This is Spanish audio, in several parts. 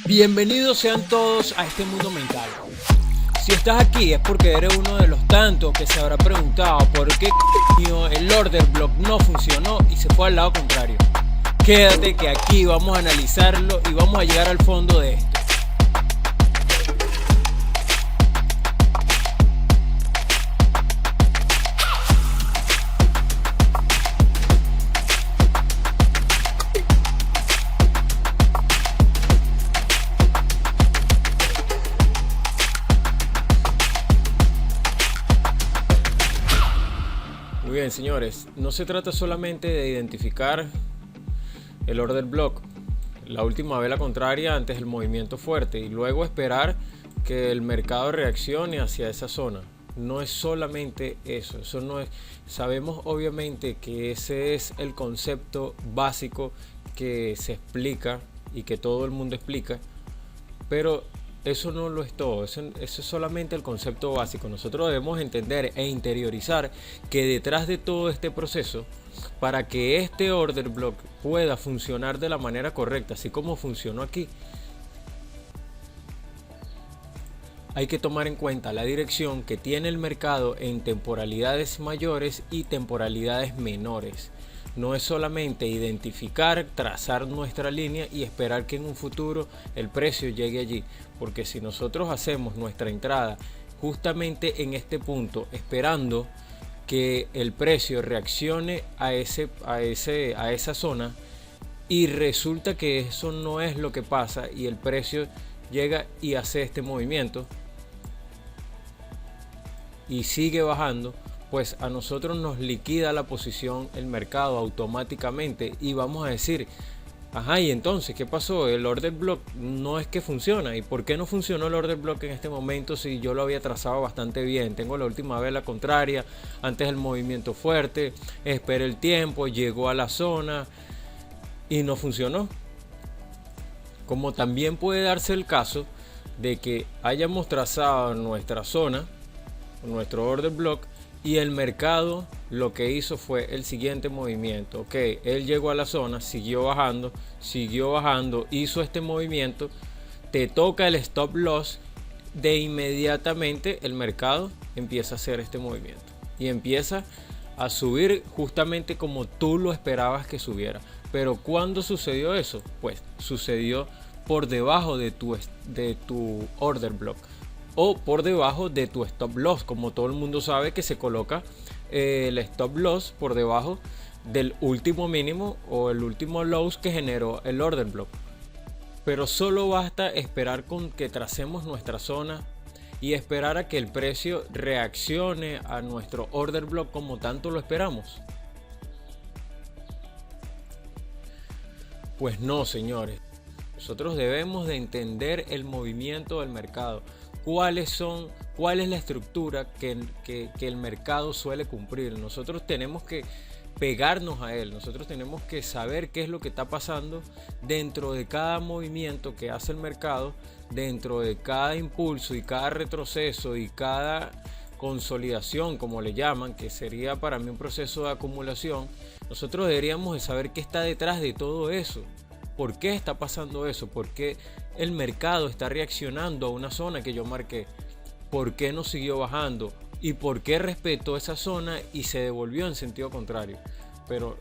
Bienvenidos sean todos a este mundo mental. Si estás aquí es porque eres uno de los tantos que se habrá preguntado por qué el order block no funcionó y se fue al lado contrario. Quédate que aquí vamos a analizarlo y vamos a llegar al fondo de esto. Muy bien, señores, no se trata solamente de identificar el order block, la última vela contraria antes del movimiento fuerte y luego esperar que el mercado reaccione hacia esa zona. No es solamente eso, no es. Sabemos obviamente que ese es el concepto básico que se explica y que todo el mundo explica, pero eso no lo es todo, eso es solamente el concepto básico. Nosotros debemos entender e interiorizar que detrás de todo este proceso, para que este order block pueda funcionar de la manera correcta, así como funcionó aquí, hay que tomar en cuenta la dirección que tiene el mercado en temporalidades mayores y temporalidades menores. No es solamente identificar, trazar nuestra línea y esperar que en un futuro el precio llegue allí, porque si nosotros hacemos nuestra entrada justamente en este punto, esperando que el precio reaccione a esa zona, y resulta que eso no es lo que pasa y el precio llega y hace este movimiento y sigue bajando, pues a nosotros nos liquida la posición el mercado automáticamente y vamos a decir, ajá, y entonces ¿qué pasó? El order block no es que funciona. ¿Y por qué no funcionó el order block en este momento si yo lo había trazado bastante bien? Tengo la última vela contraria antes del movimiento fuerte, esperé el tiempo, llegó a la zona y no funcionó. Como también puede darse el caso de que hayamos trazado nuestra zona, nuestro order block, y el mercado lo que hizo fue el siguiente movimiento. Ok, él llegó a la zona, siguió bajando, hizo este movimiento, te toca el stop loss, de inmediatamente el mercado empieza a hacer este movimiento y empieza a subir justamente como tú lo esperabas que subiera. Pero ¿cuándo sucedió eso? Pues sucedió por debajo de tu order block o por debajo de tu stop loss. Como todo el mundo sabe que se coloca el stop loss por debajo del último mínimo o el último lows que generó el order block. Pero solo basta esperar con que tracemos nuestra zona y esperar a que el precio reaccione a nuestro order block como tanto lo esperamos. Pues no, señores, nosotros debemos de entender el movimiento del mercado. ¿Cuál es la estructura que el mercado suele cumplir? Nosotros tenemos que pegarnos a él, nosotros tenemos que saber qué es lo que está pasando dentro de cada movimiento que hace el mercado, dentro de cada impulso y cada retroceso y cada consolidación, como le llaman, que sería para mí un proceso de acumulación. Nosotros deberíamos de saber qué está detrás de todo eso. ¿Por qué está pasando eso? ¿Por qué el mercado está reaccionando a una zona que yo marqué? ¿Por qué no siguió bajando? ¿Y por qué respetó esa zona y se devolvió en sentido contrario? Pero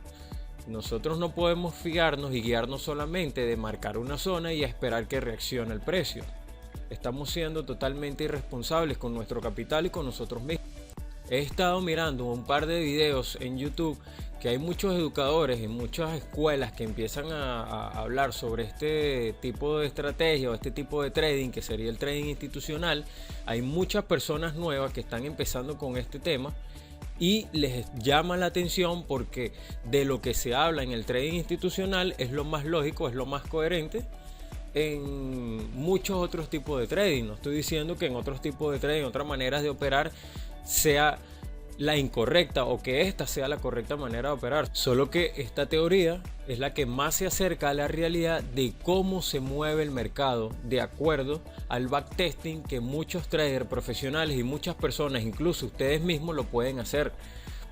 nosotros no podemos fiarnos y guiarnos solamente de marcar una zona y esperar que reaccione el precio. Estamos siendo totalmente irresponsables con nuestro capital y con nosotros mismos. He estado mirando un par de videos en YouTube que hay muchos educadores en muchas escuelas que empiezan a hablar sobre este tipo de estrategia o este tipo de trading, que sería el trading institucional. Hay muchas personas nuevas que están empezando con este tema y les llama la atención porque de lo que se habla en el trading institucional es lo más lógico, es lo más coherente en muchos otros tipos de trading. No estoy diciendo que en otros tipos de trading, otras maneras de operar, sea la incorrecta o que esta sea la correcta manera de operar, solo que esta teoría es la que más se acerca a la realidad de cómo se mueve el mercado de acuerdo al backtesting que muchos traders profesionales y muchas personas, incluso ustedes mismos, lo pueden hacer.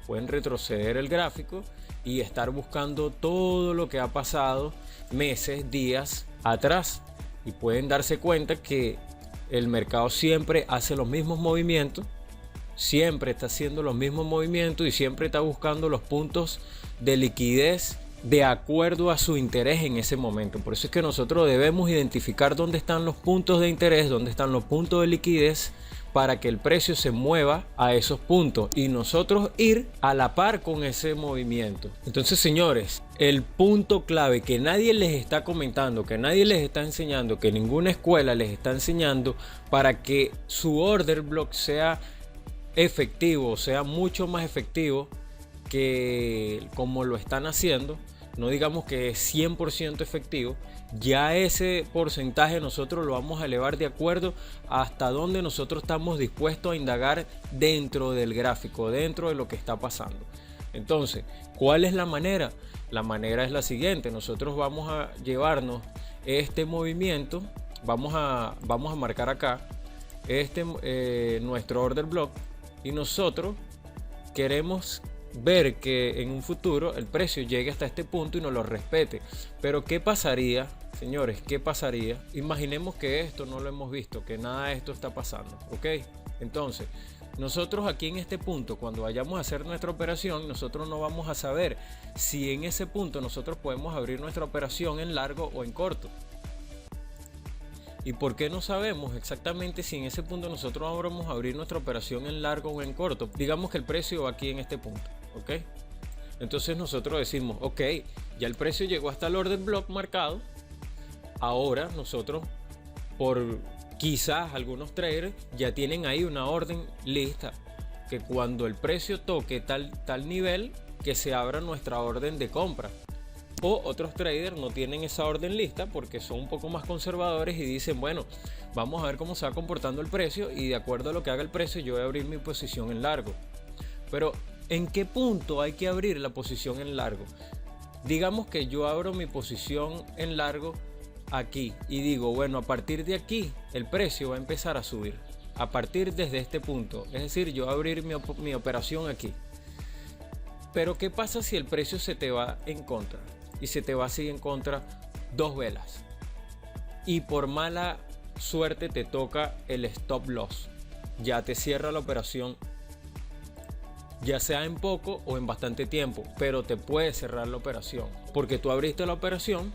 Pueden retroceder el gráfico y estar buscando todo lo que ha pasado meses, días atrás. y pueden darse cuenta que el mercado siempre hace los mismos movimientos, siempre está haciendo los mismos movimientos y siempre está buscando los puntos de liquidez de acuerdo a su interés en ese momento. Por eso es que nosotros debemos identificar dónde están los puntos de interés, dónde están los puntos de liquidez, para que el precio se mueva a esos puntos y nosotros ir a la par con ese movimiento. Entonces, señores, el punto clave que nadie les está comentando, que nadie les está enseñando, que ninguna escuela les está enseñando, para que su order block sea efectivo, sea mucho más efectivo que como lo están haciendo, no digamos que es 100% efectivo, ya ese porcentaje nosotros lo vamos a elevar de acuerdo hasta donde nosotros estamos dispuestos a indagar dentro del gráfico, dentro de lo que está pasando. Entonces, ¿cuál es la manera? La manera es la siguiente: nosotros vamos a llevarnos este movimiento, vamos a marcar acá nuestro order block, y nosotros queremos ver que en un futuro el precio llegue hasta este punto y nos lo respete. Pero ¿qué pasaría, señores? ¿Qué pasaría? Imaginemos que esto no lo hemos visto, que nada de esto está pasando, ¿ok? Entonces, nosotros aquí en este punto, cuando vayamos a hacer nuestra operación, nosotros no vamos a saber si en ese punto nosotros podemos abrir nuestra operación en largo o en corto. ¿Y por qué no sabemos exactamente si en ese punto nosotros vamos a abrir nuestra operación en largo o en corto? Digamos que el precio va aquí en este punto, ¿ok? Entonces nosotros decimos, ok, ya el precio llegó hasta el order block marcado. Ahora nosotros, por quizás algunos traders ya tienen ahí una orden lista, que cuando el precio toque tal nivel, que se abra nuestra orden de compra. O otros traders no tienen esa orden lista porque son un poco más conservadores y dicen, bueno, vamos a ver cómo se va comportando el precio y de acuerdo a lo que haga el precio yo voy a abrir mi posición en largo. Pero ¿en qué punto hay que abrir la posición en largo? Digamos que yo abro mi posición en largo aquí y digo, bueno, a partir de aquí el precio va a empezar a subir. A partir desde este punto, es decir, yo voy a abrir mi operación aquí. Pero ¿qué pasa si el precio se te va en contra? Y se te va así en contra 2 velas. Y por mala suerte te toca el stop loss. Ya te cierra la operación, ya sea en poco o en bastante tiempo, pero te puede cerrar la operación. Porque tú abriste la operación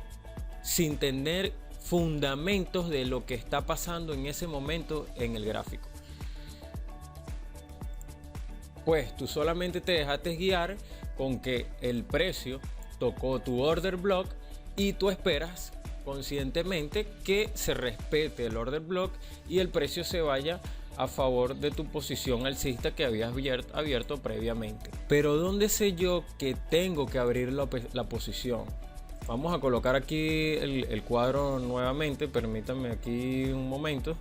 sin tener fundamentos de lo que está pasando en ese momento en el gráfico. Pues tú solamente te dejaste guiar con que el precio tocó tu order block y tú esperas conscientemente que se respete el order block y el precio se vaya a favor de tu posición alcista que habías abierto previamente. Pero ¿dónde sé yo que tengo que abrir la posición? Vamos a colocar aquí el cuadro nuevamente, permítanme aquí un momento.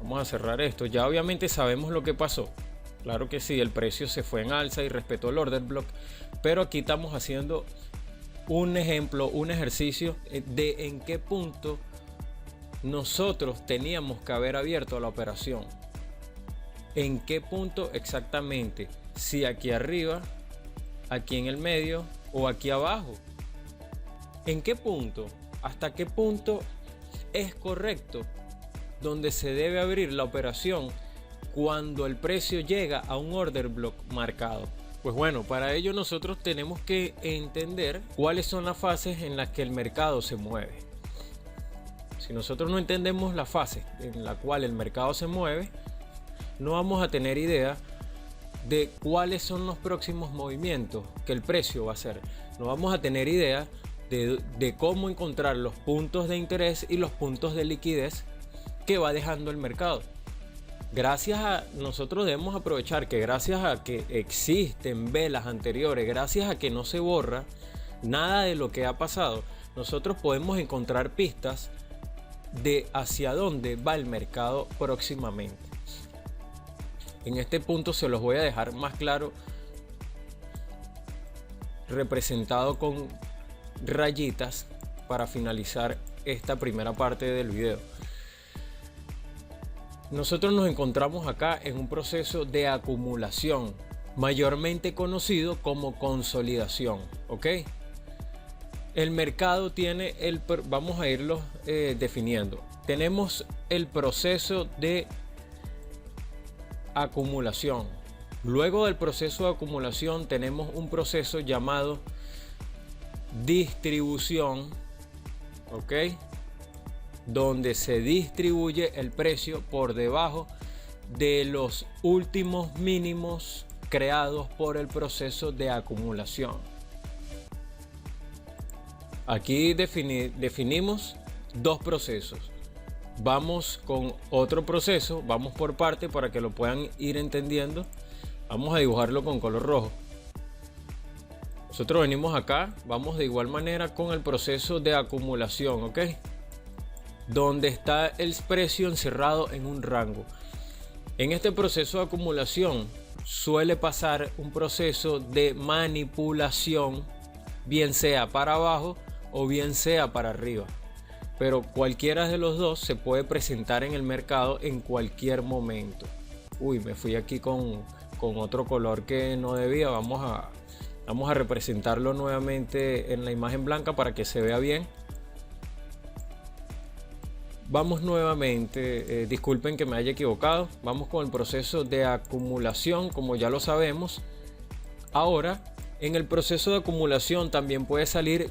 Vamos a cerrar esto. Ya obviamente sabemos lo que pasó. Claro que sí, el precio se fue en alza y respetó el order block, pero aquí estamos haciendo un ejemplo, un ejercicio de en qué punto nosotros teníamos que haber abierto la operación. En qué punto exactamente, si aquí arriba, aquí en el medio o aquí abajo. ¿En qué punto? ¿Hasta qué punto es correcto donde se debe abrir la operación cuando el precio llega a un order block marcado? Pues bueno, para ello nosotros tenemos que entender cuáles son las fases en las que el mercado se mueve. Si nosotros no entendemos la fase en la cual el mercado se mueve, no vamos a tener idea de cuáles son los próximos movimientos que el precio va a hacer. No vamos a tener idea de cómo encontrar los puntos de interés y los puntos de liquidez que va dejando el mercado. Nosotros debemos aprovechar que gracias a que existen velas anteriores, gracias a que no se borra nada de lo que ha pasado, nosotros podemos encontrar pistas de hacia dónde va el mercado próximamente. En este punto se los voy a dejar más claro, representado con rayitas, para finalizar esta primera parte del video. Nosotros nos encontramos acá en un proceso de acumulación, mayormente conocido como consolidación, ¿ok? el mercado tiene vamos a irlo definiendo. Tenemos el proceso de acumulación. Luego del proceso de acumulación tenemos un proceso llamado distribución, ¿ok? Donde se distribuye el precio por debajo de los últimos mínimos creados por el proceso de acumulación. Aquí definimos dos procesos. Vamos con otro proceso, vamos por parte para que lo puedan ir entendiendo. Vamos a dibujarlo con color rojo. Nosotros venimos acá, vamos de igual manera con el proceso de acumulación, ¿ok? Donde está el precio encerrado en un rango. En este proceso de acumulación suele pasar un proceso de manipulación, bien sea para abajo o bien sea para arriba. Pero cualquiera de los dos se puede presentar en el mercado en cualquier momento. Uy, me fui aquí con otro color que no debía. Vamos a representarlo nuevamente en la imagen blanca para que se vea bien. Vamos nuevamente, disculpen que me haya equivocado. Vamos con el proceso de acumulación, como ya lo sabemos. Ahora, en el proceso de acumulación también puede salir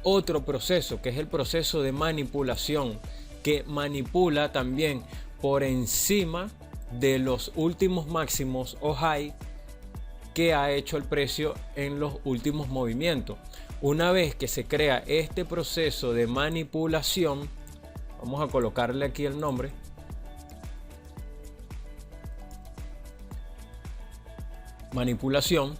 otro proceso, que es el proceso de manipulación, que manipula también por encima de los últimos máximos o high que ha hecho el precio en los últimos movimientos. Una vez que se crea este proceso de manipulación, vamos a colocarle aquí el nombre. Manipulación.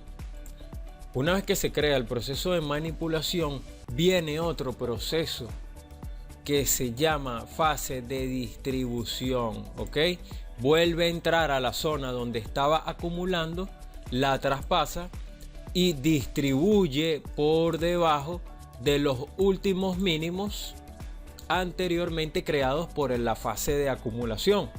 Una vez que se crea el proceso de manipulación, viene otro proceso que se llama fase de distribución, ¿ok? Vuelve a entrar a la zona donde estaba acumulando, la traspasa y distribuye por debajo de los últimos mínimos anteriormente creados por la fase de acumulación.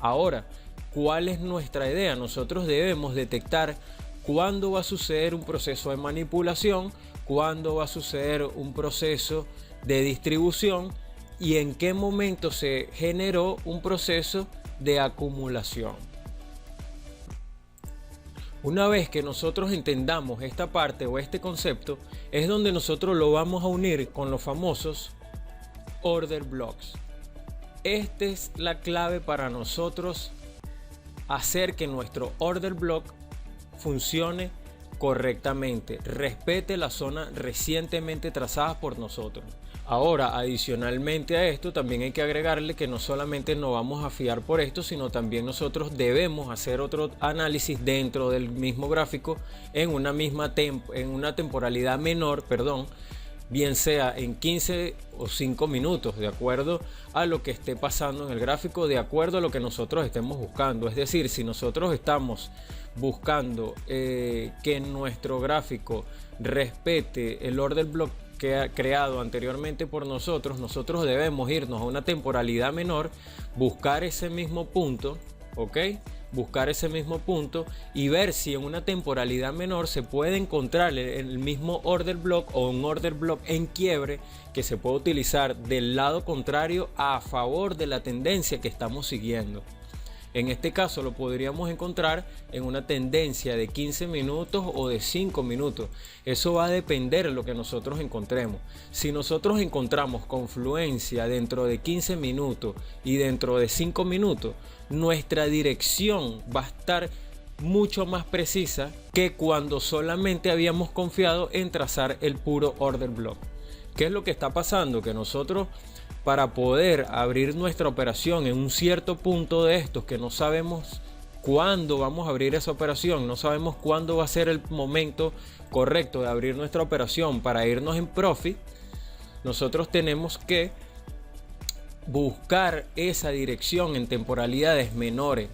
Ahora, ¿cuál es nuestra idea? Nosotros debemos detectar cuándo va a suceder un proceso de manipulación, cuándo va a suceder un proceso de distribución y en qué momento se generó un proceso de acumulación. Una vez que nosotros entendamos esta parte o este concepto, es donde nosotros lo vamos a unir con los famosos order blocks. Esta es la clave para nosotros hacer que nuestro order block funcione correctamente, respete la zona recientemente trazada por nosotros. Ahora, adicionalmente a esto, también hay que agregarle que no solamente nos vamos a fiar por esto, sino también nosotros debemos hacer otro análisis dentro del mismo gráfico en una temporalidad menor, bien sea en 15 o 5 minutos, de acuerdo a lo que esté pasando en el gráfico, de acuerdo a lo que nosotros estemos buscando. Es decir, si nosotros estamos buscando que nuestro gráfico respete el order block que ha creado anteriormente por nosotros debemos irnos a una temporalidad menor, buscar ese mismo punto, ¿ok? Buscar ese mismo punto y ver si en una temporalidad menor se puede encontrar el mismo order block o un order block en quiebre que se puede utilizar del lado contrario a favor de la tendencia que estamos siguiendo. En este caso lo podríamos encontrar en una tendencia de 15 minutos o de 5 minutos. Eso va a depender de lo que nosotros encontremos. Si nosotros encontramos confluencia dentro de 15 minutos y dentro de 5 minutos, nuestra dirección va a estar mucho más precisa que cuando solamente habíamos confiado en trazar el puro order block. ¿Qué es lo que está pasando? Que nosotros, para poder abrir nuestra operación en un cierto punto de estos que no sabemos cuándo vamos a abrir esa operación, no sabemos cuándo va a ser el momento correcto de abrir nuestra operación para irnos en profit, nosotros tenemos que buscar esa dirección en temporalidades menores.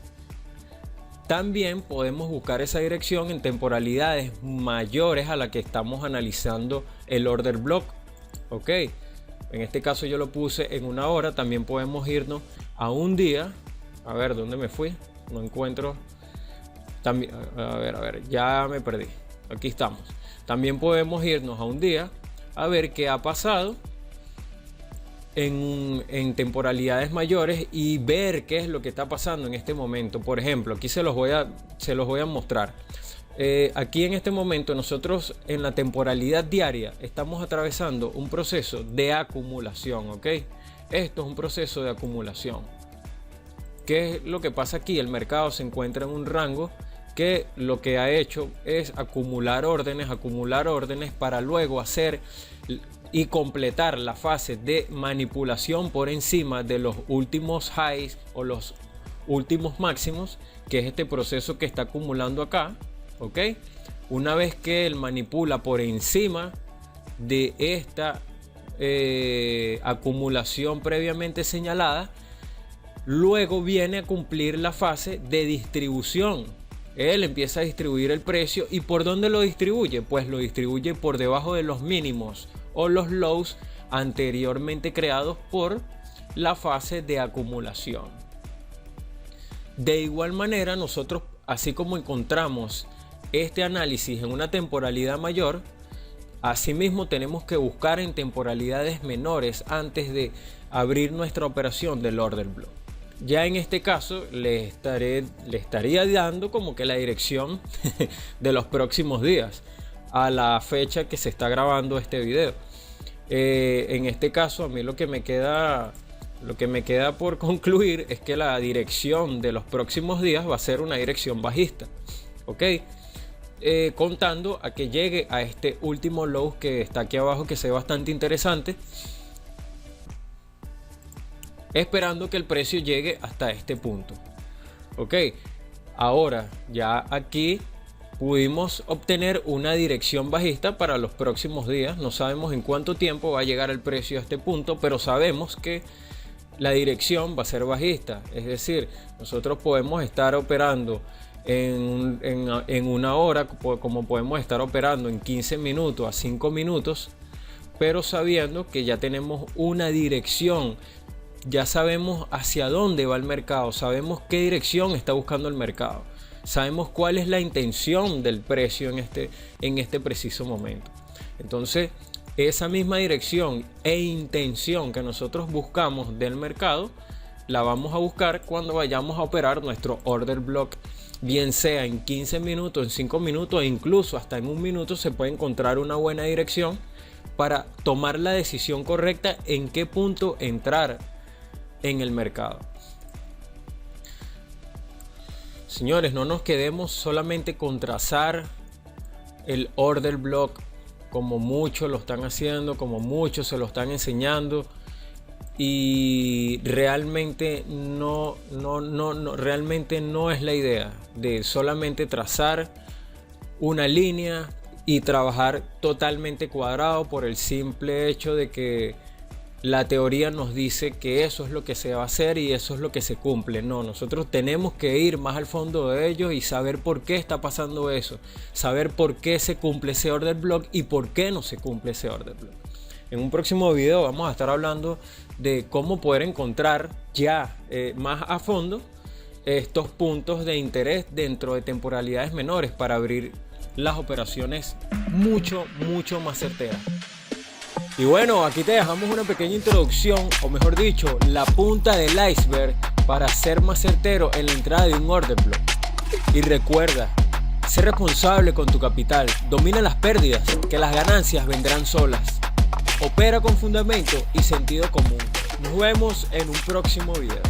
También podemos buscar esa dirección en temporalidades mayores a la que estamos analizando el order block, ¿ok? En este caso yo lo puse en una hora. También podemos irnos a un día. A ver, ¿dónde me fui? No encuentro. A ver, ya me perdí. Aquí estamos. También podemos irnos a un día a ver qué ha pasado en temporalidades mayores y ver qué es lo que está pasando en este momento. Por ejemplo, aquí se los voy a mostrar. Aquí en este momento nosotros en la temporalidad diaria estamos atravesando un proceso de acumulación, ¿ok? Esto es un proceso de acumulación. ¿Qué es lo que pasa aquí? El mercado se encuentra en un rango que lo que ha hecho es acumular órdenes para luego hacer y completar la fase de manipulación por encima de los últimos highs o los últimos máximos, que es este proceso que está acumulando acá, ¿ok? Una vez que él manipula por encima de esta acumulación previamente señalada, luego viene a cumplir la fase de distribución. Él empieza a distribuir el precio. ¿Y por dónde lo distribuye? Pues lo distribuye por debajo de los mínimos o los lows anteriormente creados por la fase de acumulación. De igual manera, nosotros, así como encontramos este análisis en una temporalidad mayor, asimismo tenemos que buscar en temporalidades menores antes de abrir nuestra operación del order block. Ya en este caso le estaría dando como que la dirección de los próximos días a la fecha que se está grabando este video. En este caso a mí lo que me queda por concluir es que la dirección de los próximos días va a ser una dirección bajista, ¿ok? Contando a que llegue a este último low que está aquí abajo, que se ve bastante interesante, esperando que el precio llegue hasta este punto. Ok, ahora ya aquí pudimos obtener una dirección bajista para los próximos días. No sabemos en cuánto tiempo va a llegar el precio a este punto, pero sabemos que la dirección va a ser bajista. Es decir, nosotros podemos estar operando en una hora, como podemos estar operando en 15 minutos a 5 minutos, pero sabiendo que ya tenemos una dirección, ya sabemos hacia dónde va el mercado, sabemos qué dirección está buscando el mercado, sabemos cuál es la intención del precio en este preciso momento. Entonces, esa misma dirección e intención que nosotros buscamos del mercado, la vamos a buscar cuando vayamos a operar nuestro order block, bien sea en 15 minutos, en 5 minutos e incluso hasta en un minuto se puede encontrar una buena dirección para tomar la decisión correcta en qué punto entrar en el mercado. Señores, no nos quedemos solamente con trazar el order block como muchos lo están haciendo, como muchos se lo están enseñando, y realmente realmente no es la idea de solamente trazar una línea y trabajar totalmente cuadrado por el simple hecho de que la teoría nos dice que eso es lo que se va a hacer y eso es lo que se cumple. No, nosotros tenemos que ir más al fondo de ello y saber por qué está pasando eso, saber por qué se cumple ese order block y por qué no se cumple ese order block. En un próximo video vamos a estar hablando de cómo poder encontrar ya más a fondo estos puntos de interés dentro de temporalidades menores para abrir las operaciones mucho más certeras. Y bueno, aquí te dejamos una pequeña introducción, o mejor dicho, la punta del iceberg para ser más certero en la entrada de un order block. Y recuerda, sé responsable con tu capital, domina las pérdidas, que las ganancias vendrán solas. Opera con fundamento y sentido común. Nos vemos en un próximo video.